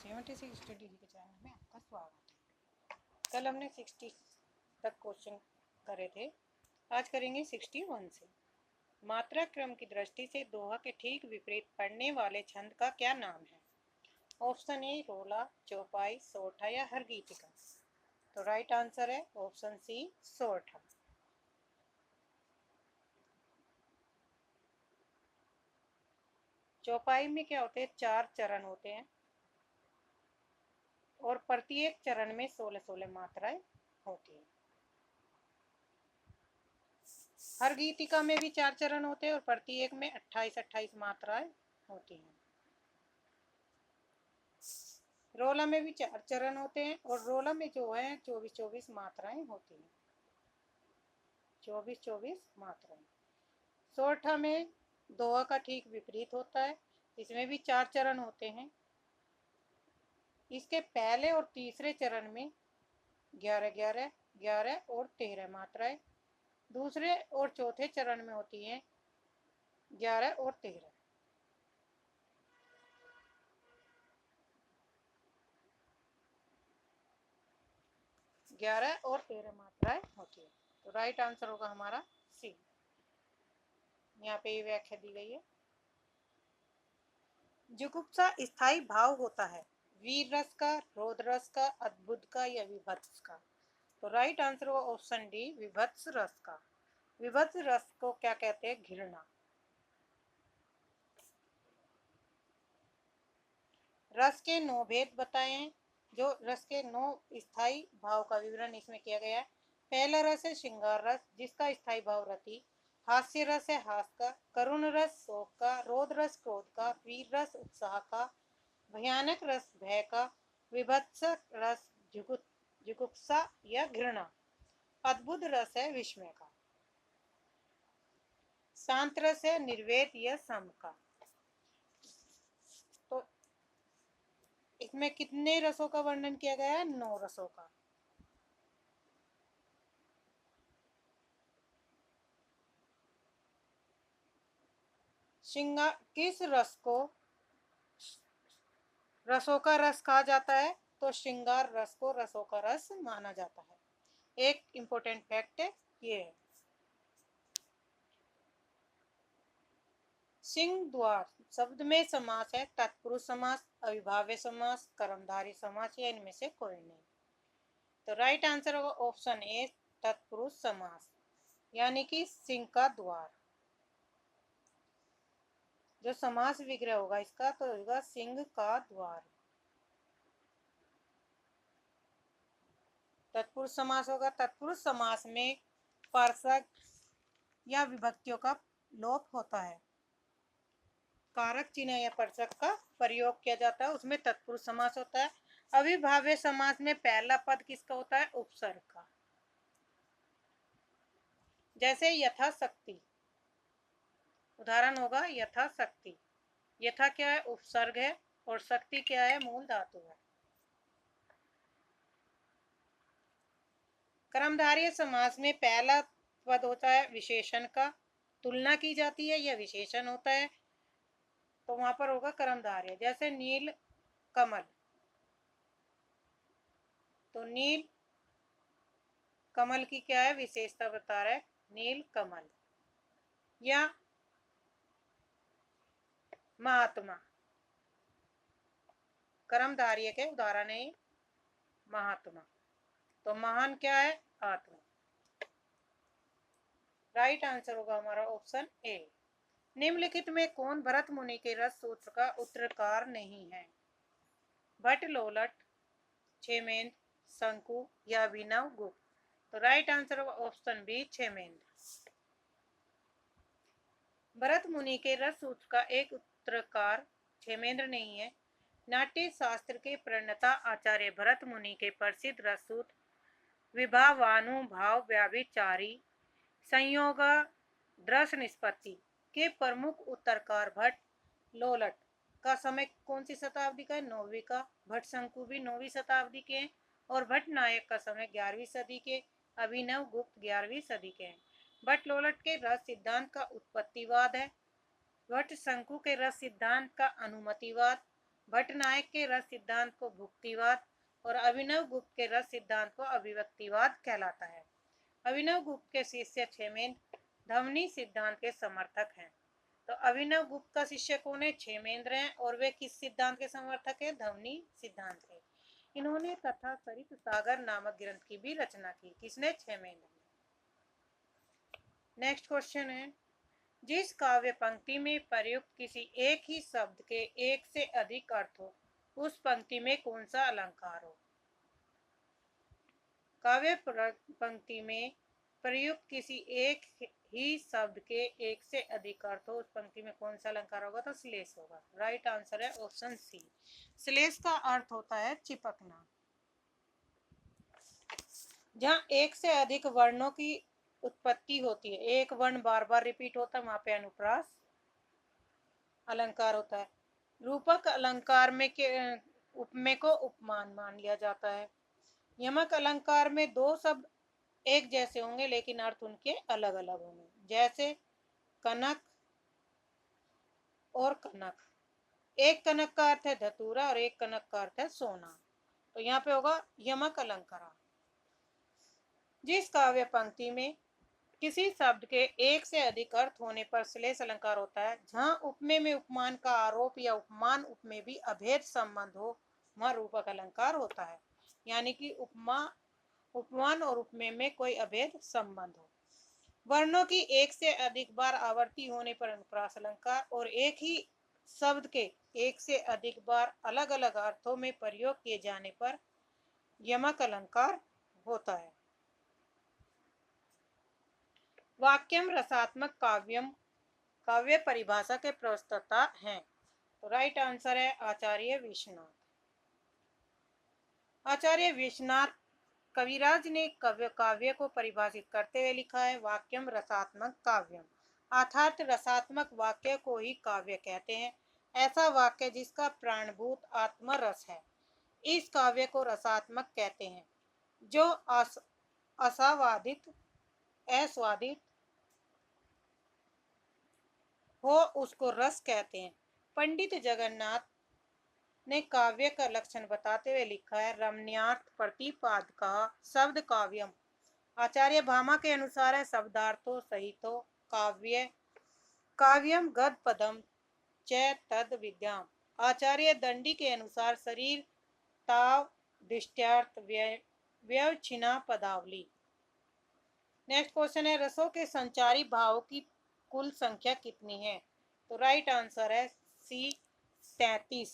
76 study के channel में आपका स्वागत है। कल हमने 60 तक क्वेश्चन करे थे, आज करेंगे 61 से। मात्रा क्रम की दृष्टि से दोहा के ठीक विपरीत पढ़ने वाले छंद का क्या नाम है? ऑप्शन ए रोला, चौपाई, सोरठा या हरगीतिका। तो राइट आंसर है ऑप्शन सी सोरठा। चौपाई में क्या होते हैं? 4 चरण होते हैं और प्रत्येक चरण में 16-16 मात्राएं होती हैं। हर गीतिका में भी 4 चरण होते हैं और प्रत्येक में 28-28 मात्राएं होती हैं। रोला में भी 4 चरण होते हैं और रोला में जो है 24-24 मात्राएं होती हैं। 24-24 मात्राएं। सोरठा में दोहा का ठीक विपरीत होता है, इसमें भी 4 चरण होते हैं। इसके पहले और तीसरे चरण में 11-11, 11 और 13 मात्राएं, दूसरे और चौथे चरण में होती हैं 11 और 13। ग्यारह और 13 मात्राएं होती है। तो राइट आंसर होगा हमारा सी। यहाँ पे ये व्याख्या दी गई है। जुगुप्सा स्थायी भाव होता है वीर रस का, रोध रस का, अद्भुत का या विभत्स का। तो राइट आंसर होगा ऑप्शन डी विभत्स रस का। विभत्स रस को क्या कहते हैं? घृणा। रस के 9 भेद बताए हैं। जो रस के 9 स्थायी भाव का विवरण इसमें किया गया है। पहला रस है श्रृंगार रस, जिसका स्थायी भाव रति। हास्य रस है हास का, करुण रस शोक का, रोध रस क्रोध का, वीर रस उत्साह का, भयानक रस भय का, विभत्स रस जुगुप्सा या घृणा, अद्भुत रस है विस्मय का, शांत रस है निर्वेद या सम का। तो इसमें कितने रसों का वर्णन किया गया है? 9 रसों का। श्रृंगार किस रस को रसों का रस कहा जाता है? तो श्रृंगार रस को रसों का रस माना जाता है। एक इंपॉर्टेंट फैक्ट है ये है। सिंह द्वार शब्द में समास है तत्पुरुष समास, अविभाव्य समास, कर्मधारय समास या इनमें से कोई नहीं। तो राइट आंसर होगा ऑप्शन ए तत्पुरुष समास, यानी कि सिंह का द्वार। जो समास विग्रह होगा इसका तो होगा सिंह का द्वार। तत्पुरुष समास होगा। तत्पुरुष समास में पार्षद या विभक्तियों का लोप होता है, कारक चिन्ह या पर्षक का प्रयोग किया जाता है, उसमें तत्पुरुष समास होता है। अविभाव्य समास में पहला पद किसका होता है? उपसर्ग का। जैसे यथाशक्ति, उदाहरण होगा यथाशक्ति। यथा क्या है? उपसर्ग है और शक्ति क्या है? मूल धातु है। कर्मधारय समास में पहला पद होता है विशेषण का, तुलना की जाती है या विशेषण होता है, तो वहां पर होगा कर्मधारय। जैसे नील कमल, तो नील कमल की क्या है? विशेषता बता रहा है नील कमल। या महात्मा, कर्मधारय के उदाहरण है महात्मा। तो महान क्या है? आत्मा। राइट आंसर होगा हमारा ऑप्शन ए। निम्नलिखित में कौन भरत मुनि के रस सूत्र का उत्तरकार नहीं है? भट्ट, लोलट, क्षेमेंद्र, शंकु या अभिनव गुप्त। तो राइट आंसर होगा ऑप्शन बी क्षेमेंद्र। भरत मुनि के रस सूत्र का एक उत्तरकार क्षेमेंद्र नहीं है। नाट्य शास्त्र के प्रणेता आचार्य भरत मुनि के प्रसिद्ध रस सूत्र विभावानुभाव व्याभिचारी संयोग दृश्य निष्पत्ति के प्रमुख उत्तरकार भट्ट लोलट का समय कौन सी शताब्दी का है? 9वीं का। भट्ट शंकु भी 9वीं शताब्दी के हैं और भट्ट नायक का समय 11वीं सदी के, अभिनव गुप्त 11वीं सदी के हैं। भट्ट लोलट के रस सिद्धांत का उत्पत्तिवाद है, भट्ट शंकु के रस सिद्धांत का अनुमतिवाद, भट्टनायक के रस सिद्धांत को भुक्तिवाद और अभिनव गुप्त के रस सिद्धांत को अभिव्यक्तिवाद कहलाता है। अभिनव गुप्त के शिष्य क्षेमेंद्र ध्वनि सिद्धांत के समर्थक हैं। तो अभिनव गुप्त का शिष्य कौन है? क्षेमेंद्र हैं, और वे किस सिद्धांत के समर्थक है? ध्वनि सिद्धांत के। इन्होंने तथा सरित सागर नामक ग्रंथ की भी रचना की। किसने? क्षेमेंद्र ने। नेक्स्ट क्वेश्चन है, जिस काव्य पंक्ति में प्रयुक्त किसी एक ही शब्द के एक से अधिक अर्थ हो, उस पंक्ति में कौन सा अलंकार हो? काव्य पंक्ति में प्रयुक्त किसी एक ही शब्द के एक से अधिक अर्थ हो, उस पंक्ति में कौन सा अलंकार होगा? तो श्लेष होगा। राइट आंसर है ऑप्शन सी। श्लेष का अर्थ होता है चिपकना। जहाँ एक से अधिक वर्णों की उत्पत्ति होती है, एक वर्ण बार बार रिपीट होता है, वहां पे अनुप्रास अलंकार होता है। रूपक अलंकार में के उपमेय को उपमान मान लिया जाता है। यमक अलंकार में दो शब्द एक जैसे होंगे लेकिन अर्थ उनके अलग अलग होंगे, जैसे कनक और कनक। एक कनक का अर्थ है धतूरा और एक कनक का अर्थ है सोना। तो यहाँ पे होगा यमक अलंकार। जिस काव्य पंक्ति में किसी शब्द के एक से अधिक अर्थ होने पर श्लेष अलंकार होता है, जहाँ उपमेय में उपमान का आरोप या उपमान उपमेय भी अभेद संबंध हो, वहाँ रूपक अलंकार होता है। यानी कि उपमान और उपमेय में कोई अभेद संबंध हो। वर्णों की एक से अधिक बार आवर्ती होने पर अनुप्रास अलंकार, और एक ही शब्द के एक से अधिक बार अलग अलग अर्थों में प्रयोग किए जाने पर यमक अलंकार होता है। वाक्यम रसात्मक काव्यम काव्य परिभाषा के प्रस्तुता हैं। तो राइट आंसर है आचार्य विश्वनाथ। आचार्य विश्वनाथ कविराज ने काव्य को परिभाषित करते हुए लिखा है, वाक्यम रसात्मक काव्यम, अर्थात रसात्मक वाक्य को ही काव्य कहते हैं। ऐसा वाक्य जिसका प्राणभूत आत्मरस है, इस काव्य को रसात्मक कहते हैं। जो आस्वादित अस्वादित हो उसको रस कहते हैं। पंडित जगन्नाथ ने काव्य का लक्षण बताते हुए लिखा है, रमणीयार्थ प्रतिपादकः शब्द काव्यम। आचार्य भामा के अनुसार है, शब्दार्थो सहितो काव्य काव्यम गद पदम च तद विद्याम। आचार्य दंडी के अनुसार शरीर ताव दृष्टार्थ व्यवच्छिन्ना पदावली। नेक्स्ट क्वेश्चन है, रसों के संचारी भाव की कुल संख्या कितनी है? तो राइट आंसर है सी 33।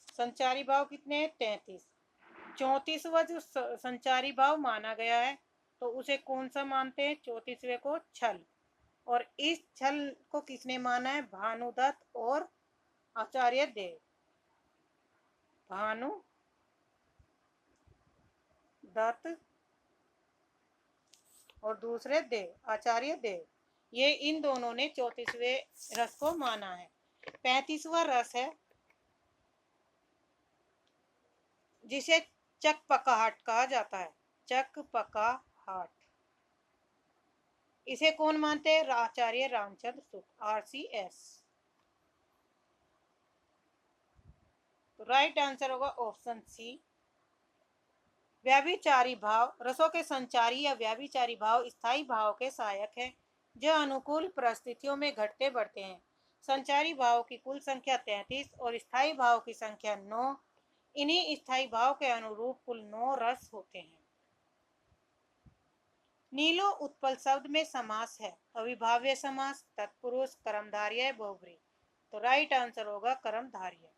संचारी भाव कितने हैं? 33। 34वां जो संचारी भाव माना गया है तो उसे कौन सा मानते हैं? 34वें को छल। और इस छल को किसने माना है? भानुदत्त और आचार्य देव। भानु दत्त और दूसरे देव, आचार्य देव। ये इन दोनों ने 34वें रस को माना है। 35वां रस है जिसे चकपकाहट कहा जाता है। चकपकाहट, इसे कौन मानते हैं? आचार्य रामचंद्र शुक्ल, RCS। तो राइट आंसर होगा ऑप्शन सी। व्याभिचारी भाव, रसों के संचारी या व्याभिचारी भाव स्थायी भाव के सहायक है जो अनुकूल परिस्थितियों में घटते बढ़ते हैं। संचारी भाव की कुल संख्या 33 और स्थायी भाव की संख्या 9। इन्हीं स्थायी भाव के अनुरूप कुल 9 रस होते हैं। नीलो उत्पल शब्द में समास है, अविभाव्य समास, तत्पुरुष, कर्मधारय, बहुब्री। तो राइट आंसर होगा कर्मधारय।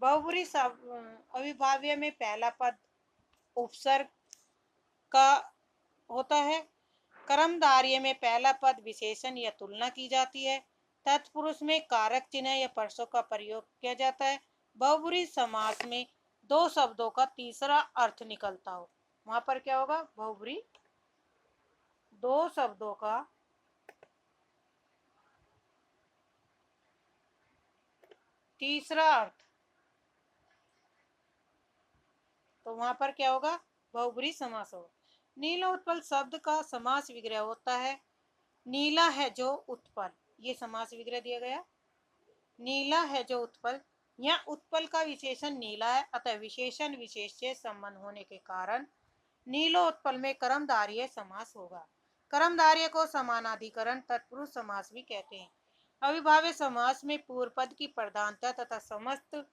बहुब्री अविभाव्य में पहला पद उपसर्ग का होता है। कर्मधारय में पहला पद विशेषण या तुलना की जाती है। तत्पुरुष में कारक चिन्ह या परसों का प्रयोग किया जाता है। बहुब्री समास में दो शब्दों का तीसरा अर्थ निकलता हो, वहां पर क्या होगा? बहुब्री दो शब्दों का तीसरा अर्थ, तो वहां पर क्या होगा? बहुब्री समास होगा। नीला उत्पल शब्द का समास विग्रह होता है। नीला है जो उत्पल, ये समास विग्रह दिया गया। नीला है जो उत्पल, यहाँ उत्पल का विशेषण नीला है, अतः विशेषण विशेष से संबंध होने के कारण नीलोत्पल में कर्मधारय समास होगा। कर्मधारय को समानाधिकरण तत्पुरुष समास भी कहते हैं। अविभाज्य समास में पूर्व पद की प्रधानता तथा समस्त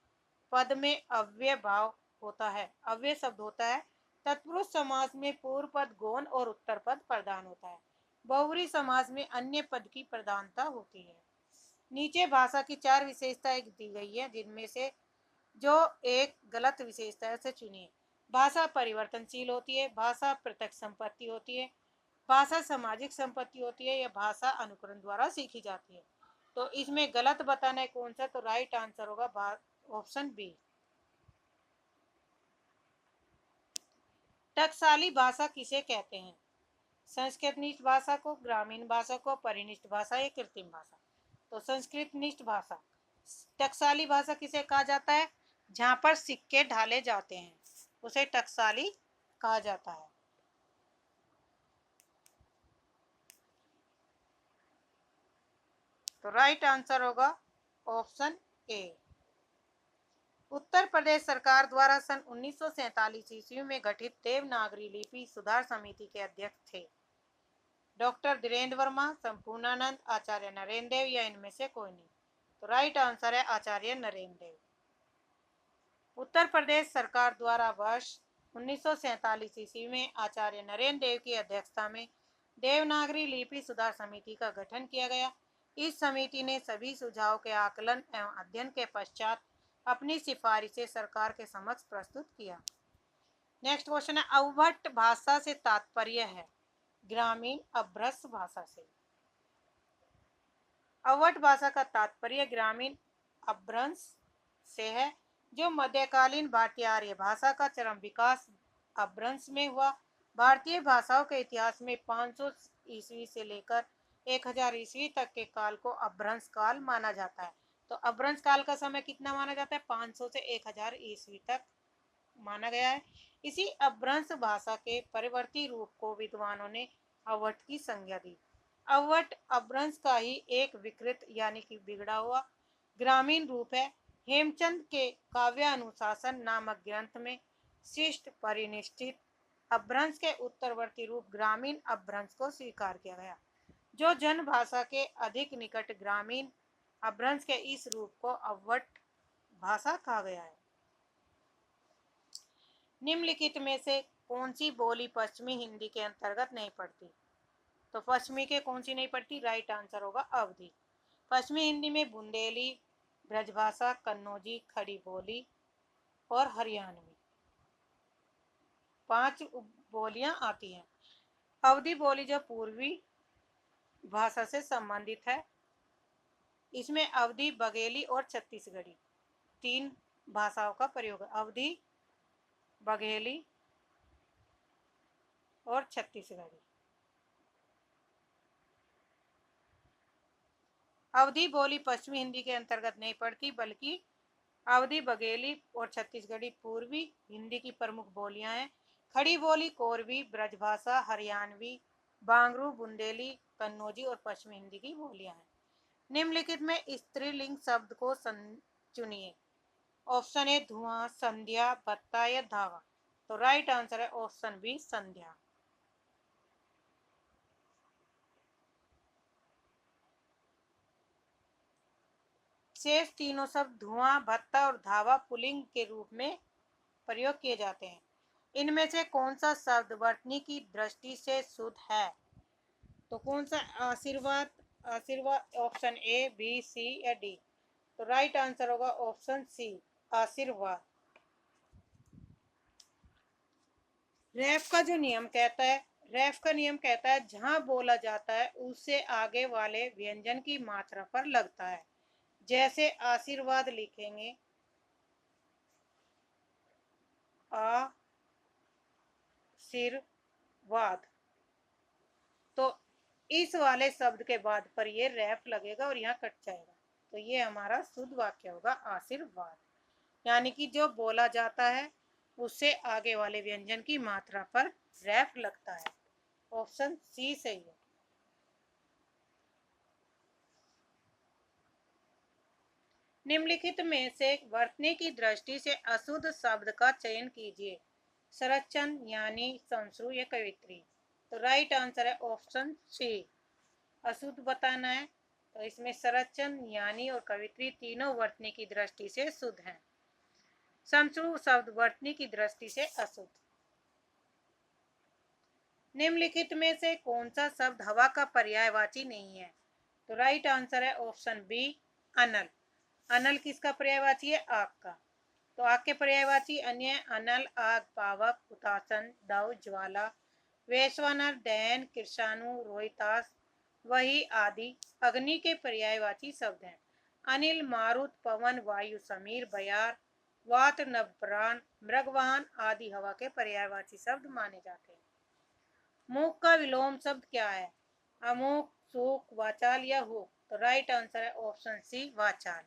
पद में अव्यय भाव होता है, अव्यय शब्द होता है। तत्पुरुष समास में पूर्व पद गौण और उत्तर पद प्रधान होता है। बहुव्रीहि समास में अन्य पद की प्रधानता होती है। नीचे भाषा की 4 विशेषताएं दी गई है, जिनमें से जो एक गलत विशेषता है उसे चुनिए। भाषा परिवर्तनशील होती है, भाषा प्रत्यक्ष संपत्ति होती है, भाषा सामाजिक संपत्ति होती है, या भाषा अनुकरण द्वारा सीखी जाती है। तो इसमें गलत बताना है कौन सा, तो राइट आंसर होगा ऑप्शन बी। टकसाली भाषा किसे कहते हैं? संस्कृत निष्ठ भाषा को, ग्रामीण भाषा को, परिनिष्ठ भाषा या कृत्रिम भाषा? तो संस्कृत निष्ठ भाषा। टकसाली भाषा किसे कहा जाता है? जहां पर सिक्के ढाले जाते हैं उसे टकसाली कहा जाता है। तो राइट आंसर होगा ऑप्शन ए। उत्तर प्रदेश सरकार द्वारा सन 1947 ईस्वी में गठित देवनागरी लिपि सुधार समिति के अध्यक्ष थे डॉक्टर धीरेन्द्र वर्मा, संपूर्णानंद, आचार्य नरेंद्र देव, या इनमें से कोई नहीं? तो राइट आंसर है आचार्य नरेंद्र देव। उत्तर प्रदेश सरकार द्वारा वर्ष 1947 ईस्वी में आचार्य नरेंद्र देव की अध्यक्षता में देवनागरी लिपि सुधार समिति का गठन किया गया। इस समिति ने सभी सुझाव के आकलन एवं अध्ययन के पश्चात अपनी सिफारिशें सरकार के समक्ष प्रस्तुत किया। नेक्स्ट क्वेश्चन है, अवभट्ट भाषा से तात्पर्य है? ग्रामीण अभ्रंश भाषा से। अवभट्ट भाषा का तात्पर्य ग्रामीण अभ्रंश से है, जो मध्यकालीन भारतीय आर्य भाषा का चरम विकास अभ्रंश में हुआ। भारतीय भाषाओं के इतिहास में 500 ईस्वी से लेकर 1000 ईस्वी तक के काल को अभ्रंश काल माना जाता है। तो अभ्रंश काल का समय कितना माना जाता है? 500 से 1000 ईस्वी तक माना गया है। इसी अभ्रंश भाषा के परिवर्ती रूप को विद्वानों ने अवभट्ट की संज्ञा दी। अवभट्ट अभ्रंश का ही एक विकृत यानी कि बिगड़ा हुआ ग्रामीण रूप है। हेमचंद के काव्यानुशासन नामक ग्रंथ में शिष्ट परिनिष्ठित अभ्रंश के उत्तरवर्ती रूप ग्रामीण अभ्रंश को स्वीकार किया गया, जो जन भाषा के अधिक निकट ग्रामीण अभ्रंश के इस रूप को अवभट्ट भाषा कहा गया है। निम्नलिखित में से कौन सी बोली पश्चिमी हिंदी के अंतर्गत नहीं पड़ती? तो पश्चिमी के कौन सी नहीं पड़ती? राइट आंसर होगा अवधी। पश्चिमी हिंदी में बुंदेली, ब्रजभाषा, कन्नौजी, खड़ी बोली और हरियाणवी 5 बोलियां आती हैं। अवधी बोली जो पूर्वी भाषा से संबंधित है, इसमें अवधी, बघेली और छत्तीसगढ़ी 3 भाषाओं का प्रयोग है। अवधी, बघेली और छत्तीसगढ़ी। अवधी बोली पश्चिमी हिंदी के अंतर्गत नहीं पड़ती, बल्कि अवधी, बघेली और छत्तीसगढ़ी पूर्वी हिंदी की प्रमुख बोलियां हैं। खड़ी बोली कोरवी, ब्रजभाषा, हरियाणवी, बांगरू, बुंदेली, कन्नौजी और पश्चिमी हिंदी की बोलियां हैं। निम्नलिखित में स्त्रीलिंग शब्द को चुनिए। ऑप्शन ए धुआं, संध्या, बत्ता या धावा? तो राइट आंसर है ऑप्शन बी संध्या। शेष तीनों शब्द धुआं, भत्ता और धावा पुल्लिंग के रूप में प्रयोग किए जाते हैं। इनमें से कौन सा शब्द वर्तनी की दृष्टि से शुद्ध है? तो कौन सा? आशीर्वाद, आशीर्वाद ऑप्शन ए, बी, सी या डी? तो राइट आंसर होगा ऑप्शन सी आशीर्वाद। रैफ का जो नियम कहता है, रैफ का नियम कहता है जहां बोला जाता है उससे आगे वाले व्यंजन की मात्रा पर लगता है। जैसे आशीर्वाद लिखेंगे आशीर्वाद, तो इस वाले शब्द के बाद पर ये रैफ लगेगा और यहाँ कट जाएगा। तो ये हमारा शुद्ध वाक्य होगा आशीर्वाद। यानी कि जो बोला जाता है उससे आगे वाले व्यंजन की मात्रा पर रैफ लगता है। ऑप्शन सी सही है। निम्नलिखित में से वर्तनी की दृष्टि से अशुद्ध शब्द का चयन कीजिए। संरचन, यानी, संश्रु या कवित्री। तो राइट आंसर है ऑप्शन सी, अशुद्ध बताना है। तो इसमें संरचन, यानी और कवित्री तीनों वर्तनी की दृष्टि से शुद्ध हैं। संश्रु शब्द वर्तनी की दृष्टि से अशुद्ध। निम्नलिखित में से कौन सा शब्द हवा का पर्यायवाची नहीं है? तो राइट आंसर है ऑप्शन बी, अनल। अनल किसका पर्यायवाची है? आग का। तो आग के पर्यायवाची अन्य अनल, आग, पावक, हुतासन, दव, ज्वाला, वैश्वानर, दहन, कृषाणु, रोहितास, वही आदि अग्नि के पर्यायवाची शब्द हैं। अनिल, मारुत, पवन, वायु, समीर, बयार, वात, नभ्राण, मृगवाहन आदि हवा के पर्यायवाची शब्द माने जाते हैं। मूक का विलोम शब्द क्या है? अमूक, सूक, वाचाल या हुक। तो राइट आंसर है ऑप्शन सी, वाचाल।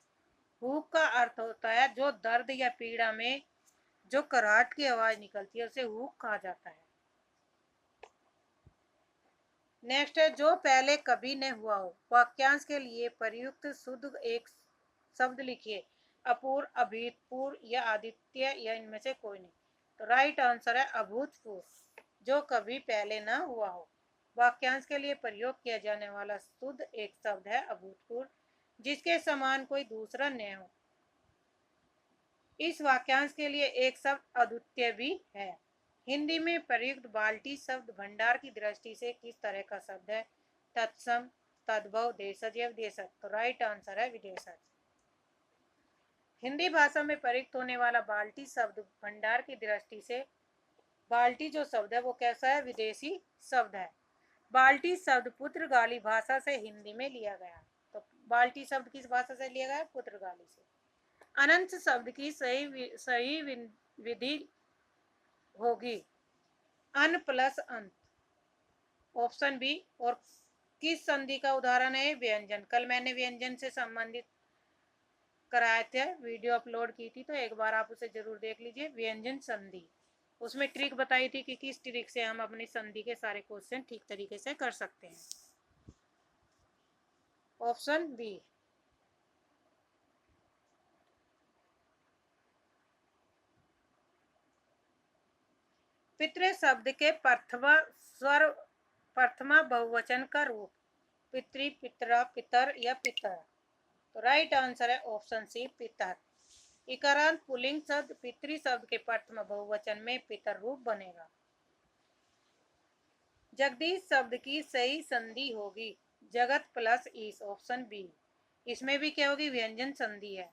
हुक का अर्थ होता है जो दर्द या पीड़ा में जो कराहट की आवाज निकलती है उसे हुक कहा जाता है। नेक्स्ट है, जो पहले कभी न हुआ हो। वाक्यांश के लिए प्रयुक्त शुद्ध एक शब्द लिखिए। अपूर्व, अभूतपूर्व या आदित्य या इनमें से कोई नहीं। तो राइट आंसर है अभूतपूर्व, जो कभी पहले न हुआ हो। वाक्यांश के लिए प्रयोग किया जाने वाला शुद्ध एक शब्द है अभूतपूर्व, जिसके समान कोई दूसरा न हो। इस वाक्यांश के लिए एक शब्द अद्वितीय भी है। हिंदी में प्रयुक्त बाल्टी शब्द भंडार की दृष्टि से किस तरह का शब्द है? तत्सम, तद्भव, देशज या विदेशज। तो राइट आंसर है विदेशज। हिंदी भाषा में प्रयुक्त होने वाला बाल्टी शब्द भंडार की दृष्टि से बाल्टी जो शब्द है वो कैसा है? विदेशी शब्द है। बाल्टी शब्द पुर्तगाली भाषा से हिंदी में लिया गया। तो बाल्टी शब्द किस भाषा से लिया गया? पुर्तगाली से। अनंत शब्द की सही विधि होगी अन प्लस अंत, ऑप्शन बी। और किस संधि का उदाहरण है? व्यंजन। कल मैंने व्यंजन से संबंधित कराए थे, वीडियो अपलोड की थी, तो एक बार आप उसे जरूर देख लीजिए। व्यंजन संधि, उसमें ट्रिक बताई थी कि किस ट्रिक से हम अपनी संधि के सारे क्वेश्चन ठीक तरीके से कर सकते हैं। Option B. पितृ शब्द के प्रथमा बहुवचन का रूप। पितृ, पितरा, पितर या पितर। तो राइट आंसर है ऑप्शन सी, पितर। इकारांत पुल्लिंग शब्द पितृ शब्द के प्रथम बहुवचन में पितर रूप बनेगा। जगदीश शब्द की सही संधि होगी जगत प्लस ईश, ऑप्शन बी। इसमें भी क्या होगी? व्यंजन संधि है।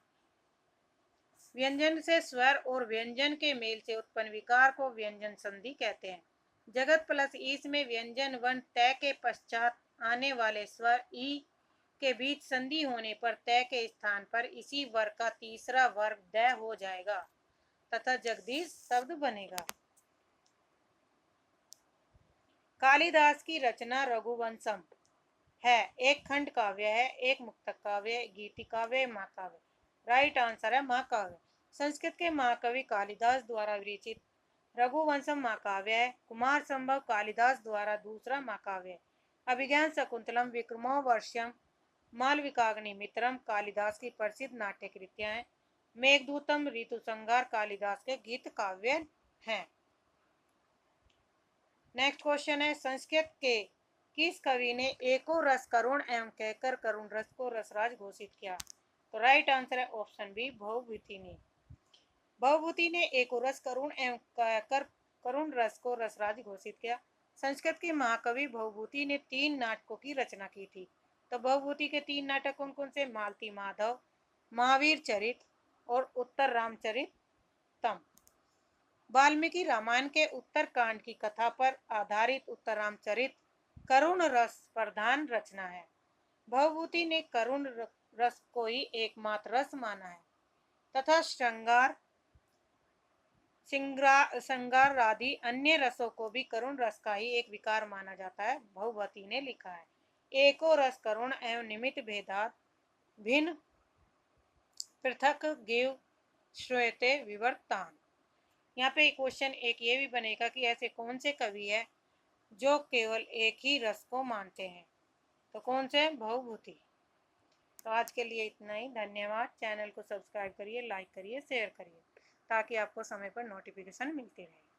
व्यंजन से स्वर और व्यंजन के मेल से उत्पन्न विकार को व्यंजन संधि कहते हैं। जगत प्लस ईश में व्यंजन वर्ण तय के पश्चात आने वाले स्वर ई के बीच संधि होने पर तय के स्थान पर इसी वर्ग का तीसरा वर्ग द हो जाएगा तथा जगदीश शब्द बनेगा। कालिदास की रचना रघुवंशम है। एक खंड काव्य है, एक मुक्तक काव्य, गीति काव्य, महाकाव्य। राइट आंसर है महाकाव्य। संस्कृत के महाकवि कालिदास द्वारा विरचित रघुवंशम महाकाव्य है। कुमार संभव कालिदास द्वारा दूसरा महाकाव्य है। अभिज्ञान शकुंतलम, विक्रमोर्वशीयम, मालविकाग्निमित्रम कालिदास की प्रसिद्ध नाट्य कृतियां हैं। मेघदूतम, ऋतुसंहार कालिदास के गीत काव्य हैं। नेक्स्ट क्वेश्चन है, संस्कृत के किस कवि ने एको रस करुण एवं कहकर करुण रस को रसराज घोषित किया? तो राइट आंसर है ऑप्शन बी, भवभूति ने। भवभूति ने एको रस करुण एवं कहकर करुण रस को रसराज घोषित किया। संस्कृत के महाकवि भवभूति ने 3 नाटकों की रचना की थी। तो भवभूति के 3 नाटक कौन कौन से? मालती माधव, महावीर चरित और उत्तर रामचरितम। वाल्मीकि रामायण के उत्तर कांड की कथा पर आधारित उत्तर रामचरित करुण रस प्रधान रचना है। भवभूति ने करुण रस को ही एकमात्र रस माना है तथा श्रृंगार आदि अन्य रसों को भी करुण रस का ही एक विकार माना जाता है। भवभूति ने लिखा है, एको रस करुण एवं निमित्त भेदात भिन्न पृथक गिव श्रूयते विवर्तान। यहाँ पे क्वेश्चन एक ये भी बनेगा कि ऐसे कौन से कवि है जो केवल एक ही रस को मानते हैं? तो कौन से? भवभूति। तो आज के लिए इतना ही। धन्यवाद। चैनल को सब्सक्राइब करिए, लाइक करिए, शेयर करिए ताकि आपको समय पर नोटिफिकेशन मिलती रहे।